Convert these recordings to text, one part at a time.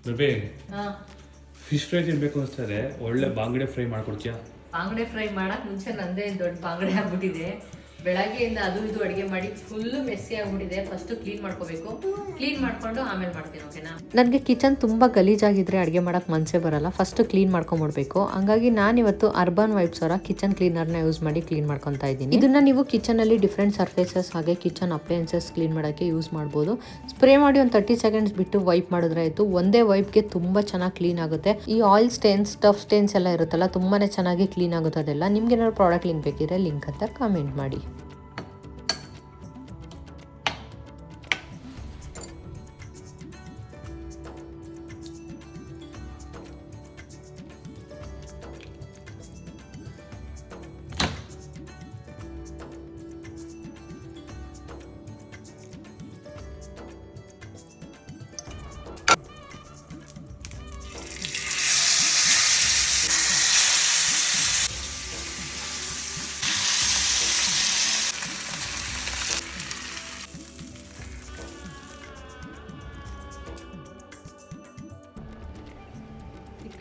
Baby fish fry ತಿನ್ಬೇಕು ಅನಿಸ್ತಾರೆ. ಒಳ್ಳೆ ಬಾಂಗಡೆ fry ಮಾಡ್ಕೊಡ್ತೀಯಾ? ಬಾಂಗಡೆ fry ಮಾಡಕ್ ಮುಂಚೆ ನಂದೇ ದೊಡ್ಡ ಬಾಂಗಡೆ ಆಗ್ಬಿಟ್ಟಿದೆ. ಬೆಳಗ್ಗೆಯಿಂದ ಅದು ಇದು ಅಡುಗೆ ಮಾಡಿ ಫುಲ್ ಮೆಸ್ಸಿ ಆಗ್ಬಿಟ್ಟಿದೆ. ಫಸ್ಟ್ ಕ್ಲೀನ್ ಮಾಡ್ಕೋಬೇಕು. ಕ್ಲೀನ್ ಮಾಡ್ಕೊಂಡು ಆಮೇಲೆ ಮಾಡ್ತೀನಿ, ಓಕೆನಾ? ನನಗೆ ಕಿಚನ್ ತುಂಬ ಗಲೀಜಾಗಿದ್ರೆ ಅಡುಗೆ ಮಾಡೋಕ್ಕೆ ಮನಸ್ಸೇ ಬರಲ್ಲ. ಫಸ್ಟ್ ಕ್ಲೀನ್ ಮಾಡ್ಕೊಂಬಿಡ್ಬೇಕು. ಹಂಗಾಗಿ ನಾನಿವತ್ತು ಅರ್ಬನ್ ವೈಬ್ಸ್ ಅವರ ಕಿಚನ್ ಕ್ಲೀನರ್ನ ಯೂಸ್ ಮಾಡಿ ಕ್ಲೀನ್ ಮಾಡ್ಕೊತಾ ಇದ್ದೀನಿ. ಇದನ್ನ ನೀವು ಕಿಚನಲ್ಲಿ ಡಿಫ್ರೆಂಟ್ ಸರ್ಫೇಸಸ್ ಹಾಗೆ ಕಿಚನ್ ಅಪ್ಲಯನ್ಸಸ್ ಕ್ಲೀನ್ ಮಾಡೋಕ್ಕೆ ಯೂಸ್ ಮಾಡ್ಬೋದು. ಸ್ಪ್ರೇ ಮಾಡಿ ಒಂದು 30 ಸೆಕೆಂಡ್ಸ್ ಬಿಟ್ಟು ವೈಪ್ ಮಾಡಿದ್ರೆ ಆಯಿತು. ಒಂದೇ ವೈಪ್ಗೆ ತುಂಬ ಚೆನ್ನಾಗಿ ಕ್ಲೀನ್ ಆಗುತ್ತೆ. ಈ ಆಯಿಲ್ ಸ್ಟೇನ್ಸ್, ಟಫ್ ಸ್ಟೇನ್ಸ್ ಎಲ್ಲ ಇರುತ್ತಲ್ಲ, ತುಂಬಾ ಚೆನ್ನಾಗಿ ಕ್ಲೀನ್ ಆಗುತ್ತೆ ಅದೆಲ್ಲ. ನಿಮ್ಗೆ ಏನಾದ್ರು ಪ್ರಾಡಕ್ಟ್ ಲಿಂಕ್ ಬೇಕಿದ್ರೆ ಲಿಂಕ್ ಅಂತ ಕಮೆಂಟ್ ಮಾಡಿ.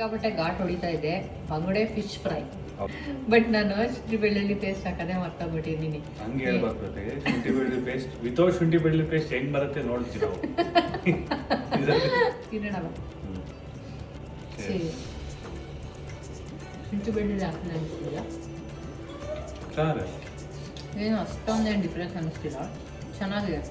ಸಿಕ್ಕಾಪಟ್ಟೆ ಘಾಟ್ ಹೊಡಿತಾ ಇದೆ ಬಂಗುಡೆ ಫಿಶ್ ಫ್ರೈ. ಬಟ್ ನಾನು ಶುಂಠಿ ಬೆಳ್ಳುಳ್ಳಿ ಪೇಸ್ಟ್ ಹಾಕದೆ ಮರ್ತೋಗ್ಬಿಟ್ಟಿದ್ದೀನಿ. ಹಂಗೆ ಹೇಳ್ಬೇಕು. ಶುಂಠಿ ಬೆಳ್ಳುಳ್ಳಿ ಪೇಸ್ಟ್ ವಿತೌಟ್ ಶುಂಠಿ ಬೆಳ್ಳುಳ್ಳಿ ಪೇಸ್ಟ್ ಹೆಂಗ್ ಬರುತ್ತೆ ನೋಡ್ತೀವಿ ನಾವು. ತಿನ್ನೋಣ ಬಾ. ಶುಂಠಿ ಬೆಳ್ಳುಳ್ಳಿ ಹಾಕಿಲ್ಲ ಅನಿಸ್ತಿಲ್ಲ. ಏನು ಅಷ್ಟೊಂದೇನು ಡಿಫ್ರೆನ್ಸ್ ಅನ್ನಿಸ್ತಿಲ್ಲ. ಚೆನ್ನಾಗಿದೆ.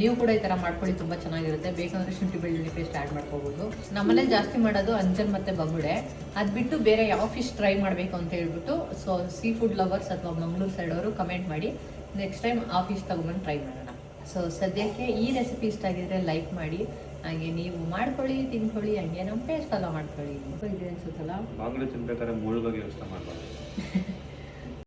ನೀವು ಕೂಡ ಈ ಥರ ಮಾಡ್ಕೊಳ್ಳಿ, ತುಂಬ ಚೆನ್ನಾಗಿರುತ್ತೆ. ಬೇಕಂದ್ರೆ ಶುಂಠಿ ಬೆಳ್ಳುಳ್ಳಿ ಪೇಸ್ಟ್ ಆ್ಯಡ್ ಮಾಡ್ಕೋಬೋದು. ನಮ್ಮನೆ ಜಾಸ್ತಿ ಮಾಡೋದು ಅಂಜಲ್ ಮತ್ತು ಬಂಗುಡೆ. ಅದು ಬಿಟ್ಟು ಬೇರೆ ಯಾವ ಫಿಶ್ ಟ್ರೈ ಮಾಡಬೇಕು ಅಂತ ಹೇಳ್ಬಿಟ್ಟು ಸೊ ಸೀ ಫುಡ್ ಲವರ್ಸ್ ಅಥವಾ ಮಂಗಳೂರು ಸೈಡ್ ಅವರು ಕಮೆಂಟ್ ಮಾಡಿ. ನೆಕ್ಸ್ಟ್ ಟೈಮ್ ಆ ಫಿಶ್ ತೊಗೊಂಬಂದು ಟ್ರೈ ಮಾಡೋಣ. ಸೊ ಸದ್ಯಕ್ಕೆ ಈ ರೆಸಿಪಿ ಇಷ್ಟ ಆಗಿದ್ರೆ ಲೈಕ್ ಮಾಡಿ. ಹಾಗೆ ನೀವು ಮಾಡ್ಕೊಳ್ಳಿ, ತಿನ್ಕೊಳ್ಳಿ, ಹಂಗೆ ನಮ್ಮ ಪೇಸ್ಟ್ ಫಾಲೋ ಮಾಡ್ಕೊಳ್ಳಿ. ಇದೆ ಅನ್ಸುತ್ತಲ್ಲ, ಬಾಂಗಡೆ ತಿನ್ಬೇಕಾದ್ರೆ ಮುಳುಗಾಗಿ ಯೋಚನೆ ಮಾಡಬಾರ್ದು.